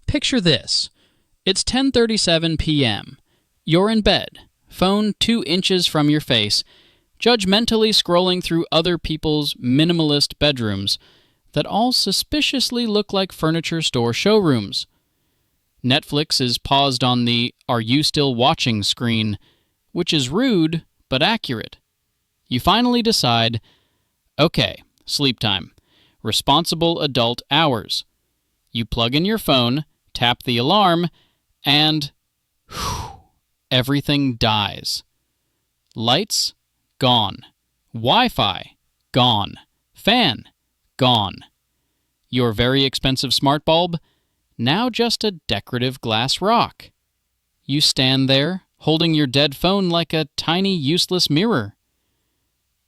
Picture this. It's 10:37 p.m. You're in bed, phone 2 inches from your face, judgmentally scrolling through other people's minimalist bedrooms that all suspiciously look like furniture store showrooms. Netflix is paused on the "Are you still watching?" screen, which is rude but accurate. You finally decide, okay, sleep time. Responsible adult hours. You plug in your phone, tap the alarm, and everything dies. Lights, gone. Wi-Fi, gone. Fan, gone. Your very expensive smart bulb, now just a decorative glass rock. You stand there, holding your dead phone like a tiny, useless mirror.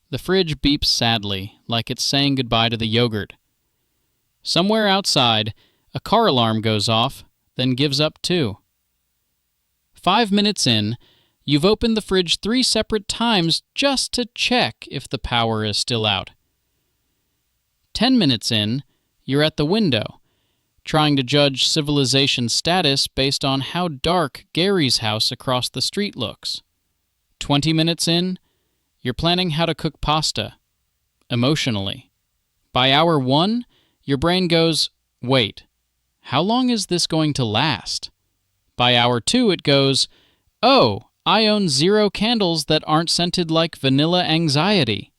The fridge beeps sadly, like it's saying goodbye to the yogurt. Somewhere outside, a car alarm goes off, then gives up too. 5 minutes in, you've opened the fridge 3 separate times just to check if the power is still out. 10 minutes in, you're at the window, trying to judge civilization's status based on how dark Gary's house across the street looks. 20 minutes in, you're planning how to cook pasta, emotionally. By hour 1, your brain goes, wait, how long is this going to last? By hour 2, it goes, oh, I own 0 candles that aren't scented like vanilla anxiety.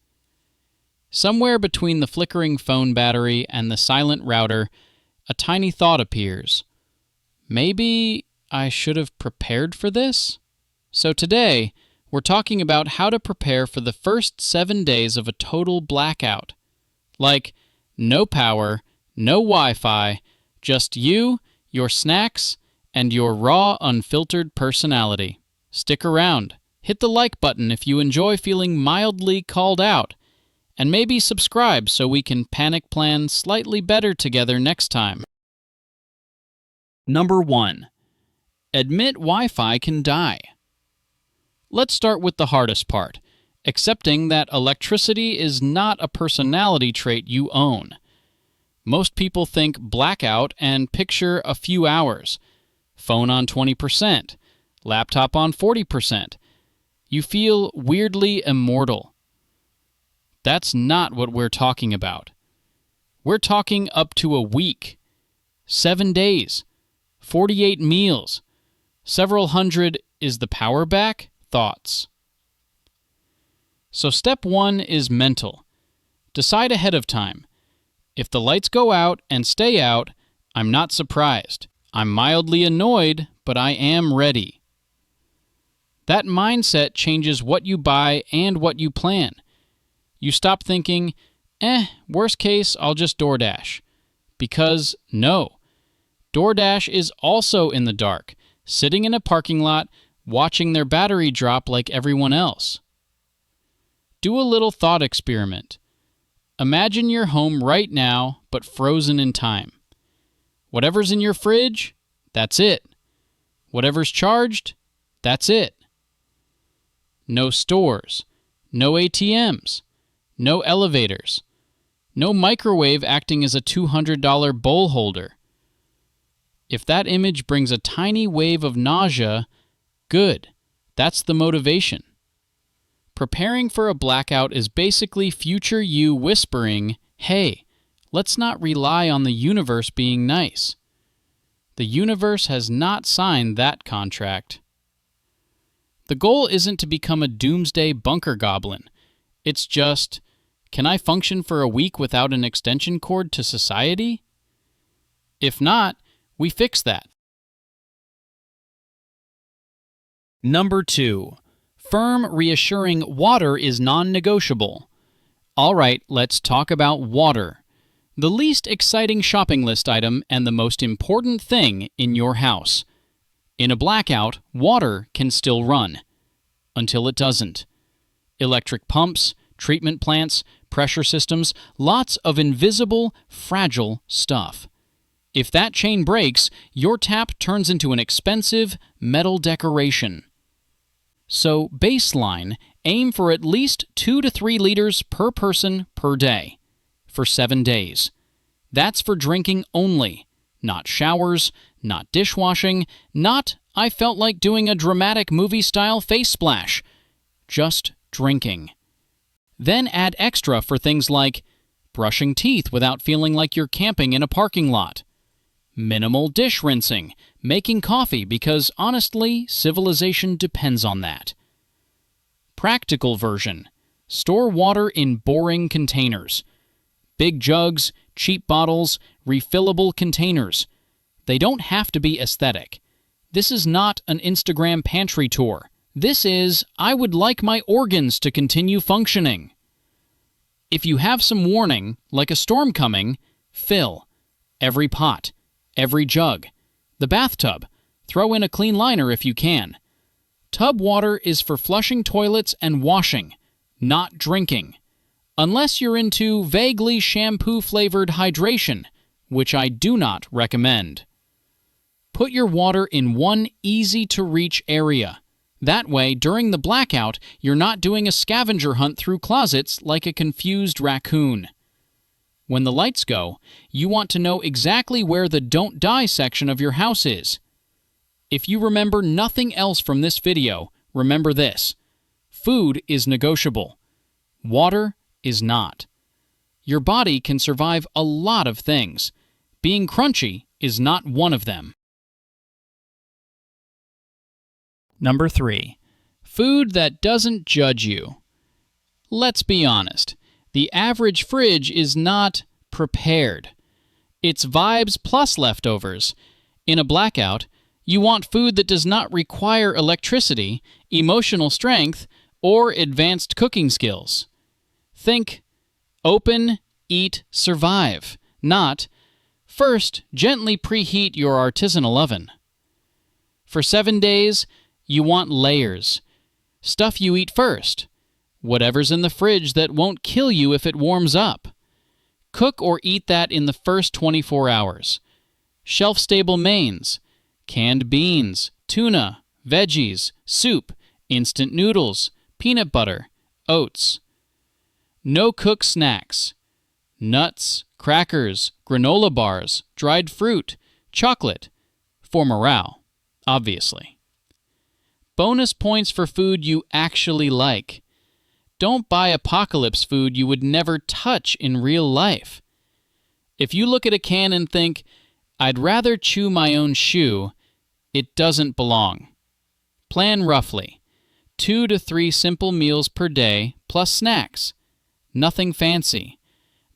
Somewhere between the flickering phone battery and the silent router, a tiny thought appears. Maybe I should have prepared for this? So today, we're talking about how to prepare for the first 7 days of a total blackout. Like, no power, no Wi-Fi, just you, your snacks, and your raw, unfiltered personality. Stick around. Hit the like button if you enjoy feeling mildly called out. And maybe subscribe so we can panic plan slightly better together next time. Number 1. Admit Wi-Fi can die. Let's start with the hardest part, accepting that electricity is not a personality trait you own. Most people think blackout and picture a few hours. Phone on 20%, laptop on 40%. You feel weirdly immortal. That's not what we're talking about. We're talking up to a week, 7 days, 48 meals, several hundred is the power back thoughts. So step 1 is mental. Decide ahead of time. If the lights go out and stay out, I'm not surprised. I'm mildly annoyed, but I am ready. That mindset changes what you buy and what you plan. You stop thinking, worst case, I'll just DoorDash. Because no. DoorDash is also in the dark, sitting in a parking lot, watching their battery drop like everyone else. Do a little thought experiment. Imagine your home right now, but frozen in time. Whatever's in your fridge, that's it. Whatever's charged, that's it. No stores, no ATMs, no elevators, no microwave acting as a $200 bowl holder. If that image brings a tiny wave of nausea, good. That's the motivation. Preparing for a blackout is basically future you whispering, hey, let's not rely on the universe being nice. The universe has not signed that contract. The goal isn't to become a doomsday bunker goblin. It's just, can I function for a week without an extension cord to society? If not, we fix that. Number 2. Firm, reassuring water is non-negotiable. All right, let's talk about water. The least exciting shopping list item and the most important thing in your house. In a blackout, water can still run. Until it doesn't. Electric pumps, treatment plants, pressure systems, lots of invisible, fragile stuff. If that chain breaks, your tap turns into an expensive metal decoration. So, baseline, aim for at least 2 to 3 liters per person per day for 7 days. That's for drinking only, not showers, not dishwashing, not I felt like doing a dramatic movie-style face splash. Just drinking. Then add extra for things like brushing teeth without feeling like you're camping in a parking lot, minimal dish rinsing, making coffee because, honestly, civilization depends on that. Practical version. Store water in boring containers. Big jugs, cheap bottles, refillable containers. They don't have to be aesthetic. This is not an Instagram pantry tour. This is, I would like my organs to continue functioning. If you have some warning, like a storm coming, fill. Every pot, every jug. The bathtub. Throw in a clean liner if you can. Tub water is for flushing toilets and washing, not drinking. Unless you're into vaguely shampoo-flavored hydration, which I do not recommend. Put your water in one easy-to-reach area. That way, during the blackout, you're not doing a scavenger hunt through closets like a confused raccoon. When the lights go, you want to know exactly where the Don't Die section of your house is. If you remember nothing else from this video, remember this. Food is negotiable. Water is not. Your body can survive a lot of things. Being crunchy is not one of them. Number 3. Food that doesn't judge you. Let's be honest. The average fridge is not prepared. It's vibes plus leftovers. In a blackout, you want food that does not require electricity, emotional strength, or advanced cooking skills. Think, open, eat, survive, not, first, gently preheat your artisanal oven. For 7 days, you want layers. Stuff you eat first. Whatever's in the fridge that won't kill you if it warms up. Cook or eat that in the first 24 hours. Shelf-stable mains. Canned beans, tuna, veggies, soup, instant noodles, peanut butter, oats. No-cook snacks. Nuts, crackers, granola bars, dried fruit, chocolate. For morale, obviously. Bonus points for food you actually like. Don't buy apocalypse food you would never touch in real life. If you look at a can and think, I'd rather chew my own shoe, it doesn't belong. Plan roughly. 2 to 3 simple meals per day plus snacks. Nothing fancy.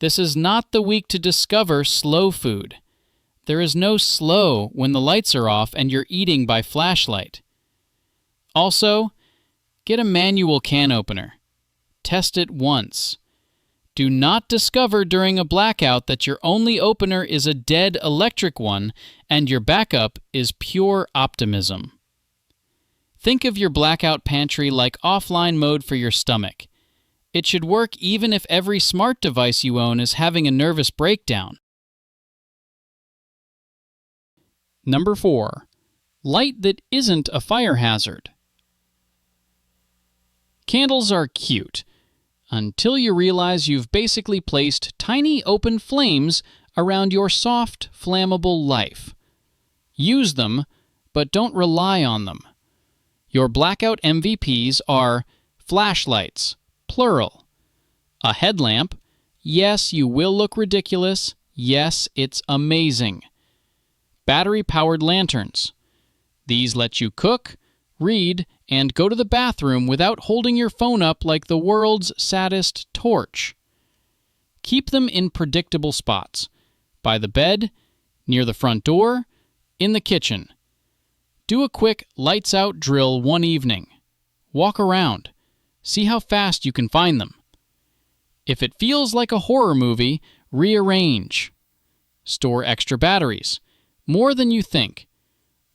This is not the week to discover slow food. There is no slow when the lights are off and you're eating by flashlight. Also, get a manual can opener. Test it once. Do not discover during a blackout that your only opener is a dead electric one and your backup is pure optimism. Think of your blackout pantry like offline mode for your stomach. It should work even if every smart device you own is having a nervous breakdown. Number 4. Light that isn't a fire hazard. Candles are cute, until you realize you've basically placed tiny open flames around your soft, flammable life. Use them, but don't rely on them. Your blackout MVPs are flashlights, plural. A headlamp, yes, you will look ridiculous, yes, it's amazing. Battery-powered lanterns. These let you cook, read, and go to the bathroom without holding your phone up like the world's saddest torch. Keep them in predictable spots. By the bed, near the front door, in the kitchen. Do a quick lights out drill one evening. Walk around. See how fast you can find them. If it feels like a horror movie, rearrange. Store extra batteries. More than you think.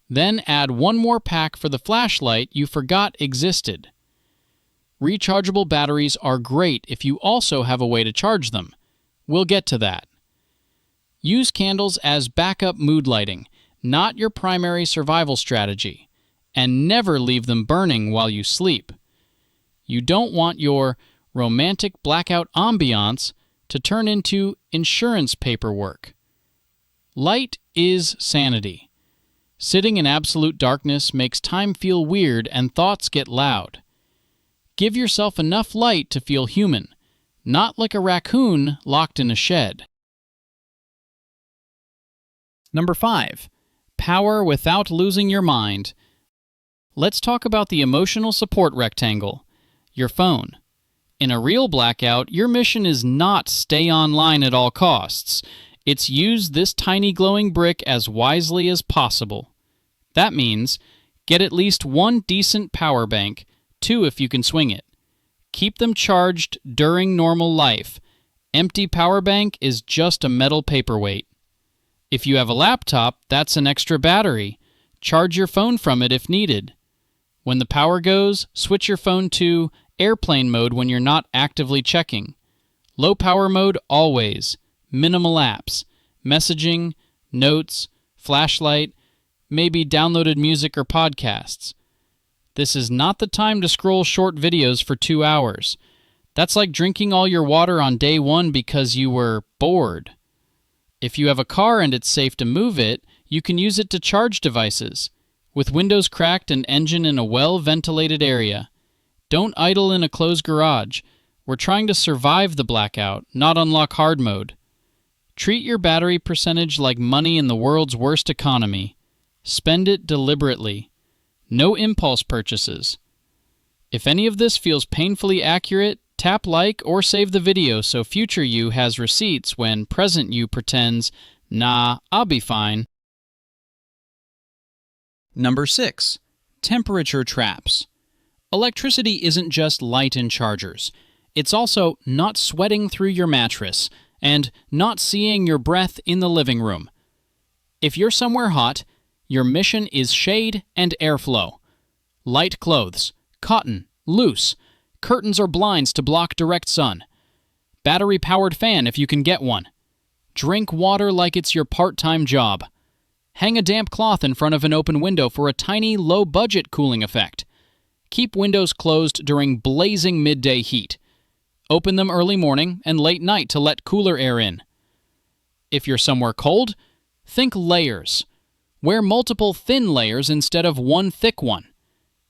Then add one more pack for the flashlight you forgot existed. Rechargeable batteries are great if you also have a way to charge them. We'll get to that. Use candles as backup mood lighting, not your primary survival strategy, and never leave them burning while you sleep. You don't want your romantic blackout ambiance to turn into insurance paperwork. Light is sanity. Sitting in absolute darkness makes time feel weird and thoughts get loud. Give yourself enough light to feel human, not like a raccoon locked in a shed. Number 5. Power without losing your mind. Let's talk about the emotional support rectangle, your phone. In a real blackout, your mission is not stay online at all costs. It's use this tiny glowing brick as wisely as possible. That means get at least one decent power bank, 2 if you can swing it. Keep them charged during normal life. Empty power bank is just a metal paperweight. If you have a laptop, that's an extra battery. Charge your phone from it if needed. When the power goes, switch your phone to airplane mode when you're not actively checking. Low power mode always. Minimal apps. Messaging, notes, flashlight, maybe downloaded music or podcasts. This is not the time to scroll short videos for 2 hours. That's like drinking all your water on day 1 because you were bored. If you have a car and it's safe to move it, you can use it to charge devices. With windows cracked and engine in a well-ventilated area. Don't idle in a closed garage. We're trying to survive the blackout, not unlock hard mode. Treat your battery percentage like money in the world's worst economy. Spend it deliberately. No impulse purchases. If any of this feels painfully accurate, tap like or save the video so future you has receipts when present you pretends, nah, I'll be fine. Number 6. Temperature traps. Electricity isn't just light and chargers. It's also not sweating through your mattress and not seeing your breath in the living room. If you're somewhere hot, your mission is shade and airflow. Light clothes, cotton, loose, curtains or blinds to block direct sun. Battery-powered fan if you can get one. Drink water like it's your part-time job. Hang a damp cloth in front of an open window for a tiny, low-budget cooling effect. Keep windows closed during blazing midday heat. Open them early morning and late night to let cooler air in. If you're somewhere cold, think layers. Wear multiple thin layers instead of one thick one.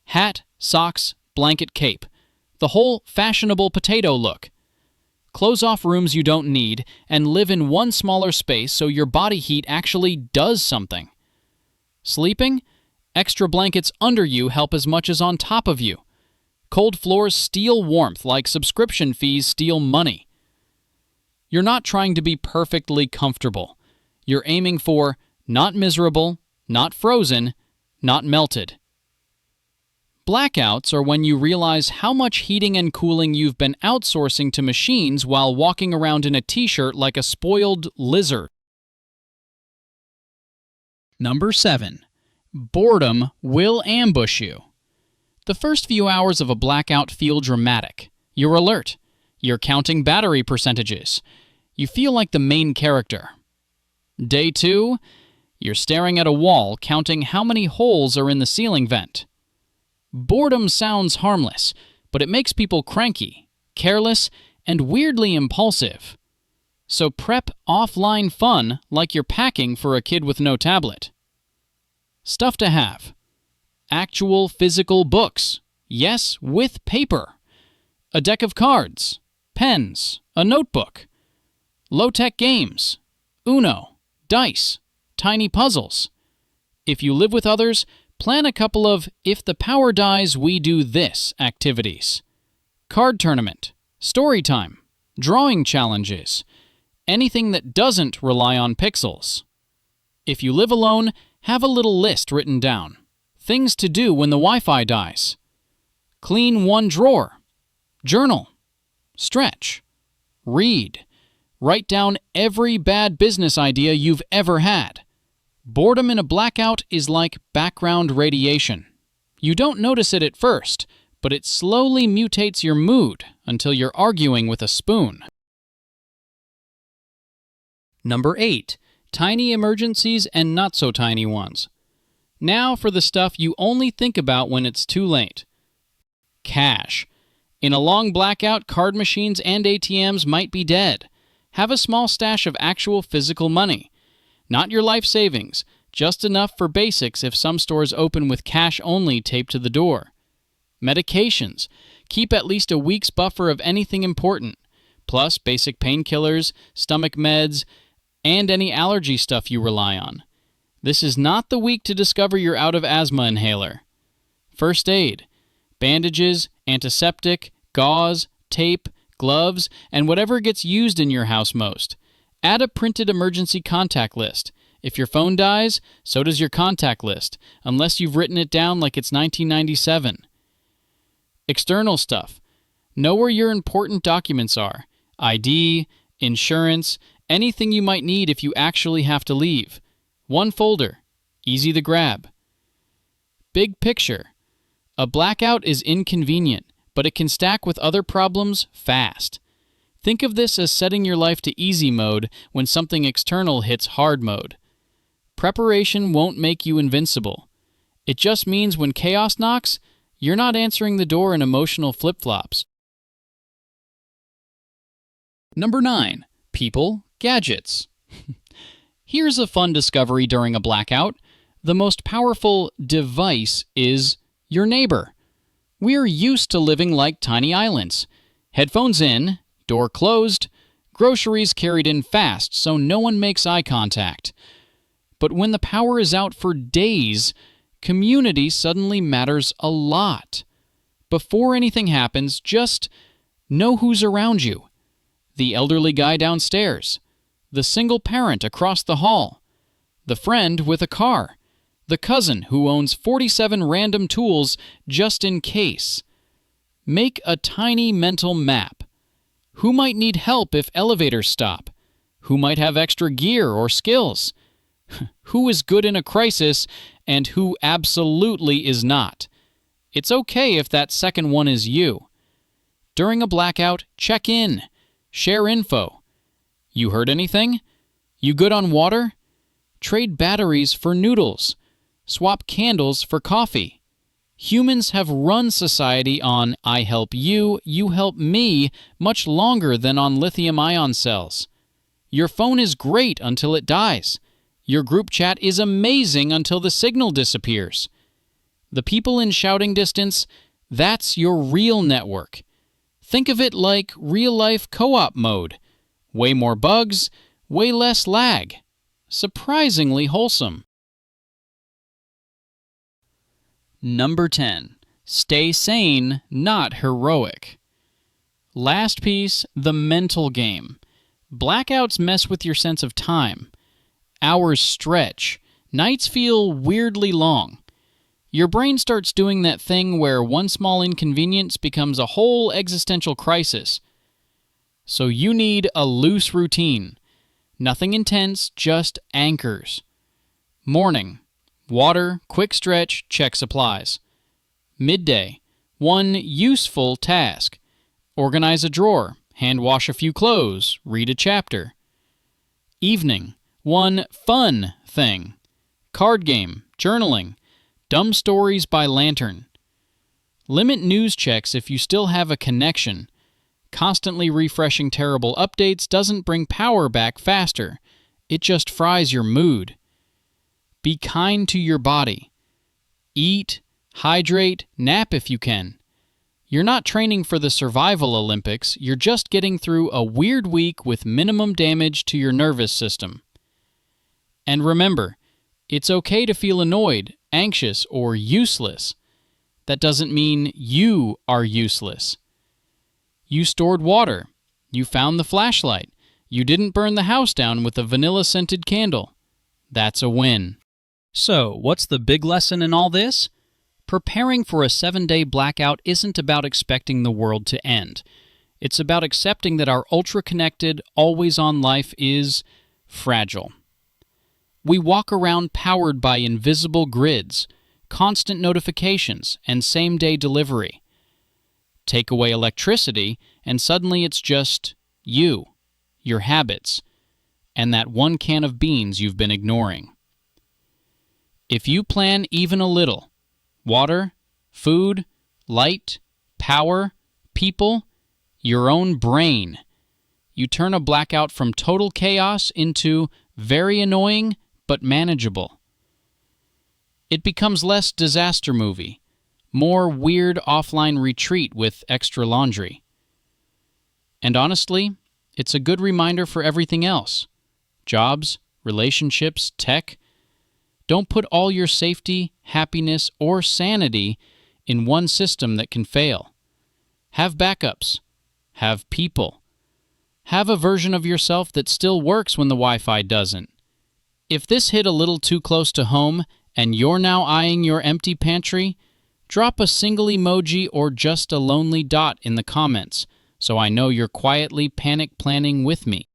Hat, socks, blanket, cape. The whole fashionable potato look. Close off rooms you don't need and live in one smaller space so your body heat actually does something. Sleeping? Extra blankets under you help as much as on top of you. Cold floors steal warmth like subscription fees steal money. You're not trying to be perfectly comfortable. You're aiming for not miserable, not frozen, not melted. Blackouts are when you realize how much heating and cooling you've been outsourcing to machines while walking around in a t-shirt like a spoiled lizard. Number 7. Boredom will ambush you. The first few hours of a blackout feel dramatic. You're alert. You're counting battery percentages. You feel like the main character. Day 2, you're staring at a wall counting how many holes are in the ceiling vent. Boredom sounds harmless, but it makes people cranky, careless, and weirdly impulsive. So prep offline fun like you're packing for a kid with no tablet. Stuff to have. Actual physical books. Yes, with paper. A deck of cards. Pens. A notebook. Low-tech games. Uno. Dice. Tiny puzzles. If you live with others, plan a couple of if the power dies we do this activities. Card tournament. Story time. Drawing challenges. Anything that doesn't rely on pixels. If you live alone, have a little list written down. Things to do when the Wi-Fi dies. Clean one drawer. Journal. Stretch. Read. Write down every bad business idea you've ever had. Boredom in a blackout is like background radiation. You don't notice it at first, but it slowly mutates your mood until you're arguing with a spoon. Number 8. Tiny emergencies and not so tiny ones. Now for the stuff you only think about when it's too late. Cash. In a long blackout, card machines and ATMs might be dead. Have a small stash of actual physical money. Not your life savings, Just enough for basics if some stores open with cash only taped to the door. Medications. Keep at least a week's buffer of anything important, plus basic painkillers, stomach meds, and any allergy stuff you rely on. This is not the week to discover you're out of asthma inhaler. First aid. Bandages, antiseptic, gauze, tape, gloves, and whatever gets used in your house most. Add a printed emergency contact list. If your phone dies, so does your contact list, unless you've written it down like it's 1997. External stuff. Know where your important documents are. ID, insurance, anything you might need if you actually have to leave. One folder. Easy to grab. Big picture. A blackout is inconvenient, but it can stack with other problems fast. Think of this as setting your life to easy mode when something external hits hard mode. Preparation won't make you invincible. It just means when chaos knocks, you're not answering the door in emotional flip-flops. Number 9. People, gadgets. Here's a fun discovery during a blackout. The most powerful device is your neighbor. We're used to living like tiny islands. Headphones in, door closed, groceries carried in fast so no one makes eye contact. But when the power is out for days, community suddenly matters a lot. Before anything happens, just know who's around you. The elderly guy downstairs, the single parent across the hall, the friend with a car, the cousin who owns 47 random tools just in case. Make a tiny mental map. Who might need help if elevators stop? Who might have extra gear or skills? Who is good in a crisis and who absolutely is not? It's okay if that second one is you. During a blackout, check in. Share info. You heard anything? You good on water? Trade batteries for noodles. Swap candles for coffee. Humans have run society on I help you, you help me much longer than on lithium-ion cells. Your phone is great until it dies. Your group chat is amazing until the signal disappears. The people in shouting distance, that's your real network. Think of it like real-life co-op mode. Way more bugs, way less lag. Surprisingly wholesome. Number 10. Stay sane, not heroic. Last piece, the mental game. Blackouts mess with your sense of time. Hours stretch. Nights feel weirdly long. Your brain starts doing that thing where one small inconvenience becomes a whole existential crisis. So you need a loose routine. Nothing intense, just anchors. Morning. Water, quick stretch, check supplies. Midday. One useful task. Organize a drawer, hand wash a few clothes, read a chapter. Evening. One fun thing. Card game, journaling, dumb stories by lantern. Limit news checks if you still have a connection. Constantly refreshing terrible updates doesn't bring power back faster. It just fries your mood. Be kind to your body. Eat, hydrate, nap if you can. You're not training for the survival Olympics, you're just getting through a weird week with minimum damage to your nervous system. And remember, it's okay to feel annoyed, anxious, or useless. That doesn't mean you are useless. You stored water. You found the flashlight. You didn't burn the house down with a vanilla-scented candle. That's a win. So, what's the big lesson in all this? Preparing for a 7-day blackout isn't about expecting the world to end. It's about accepting that our ultra-connected, always-on life is fragile. We walk around powered by invisible grids, constant notifications, and same-day delivery. Take away electricity, and suddenly it's just you, your habits, and that one can of beans you've been ignoring. If you plan even a little, water, food, light, power, people, your own brain, you turn a blackout from total chaos into very annoying but manageable. It becomes less disaster movie, more weird offline retreat with extra laundry. And honestly, it's a good reminder for everything else. Jobs, relationships, tech. Don't put all your safety, happiness, or sanity in one system that can fail. Have backups. Have people. Have a version of yourself that still works when the Wi-Fi doesn't. If this hit a little too close to home and you're now eyeing your empty pantry, drop a single emoji or just a lonely dot in the comments so I know you're quietly panic planning with me.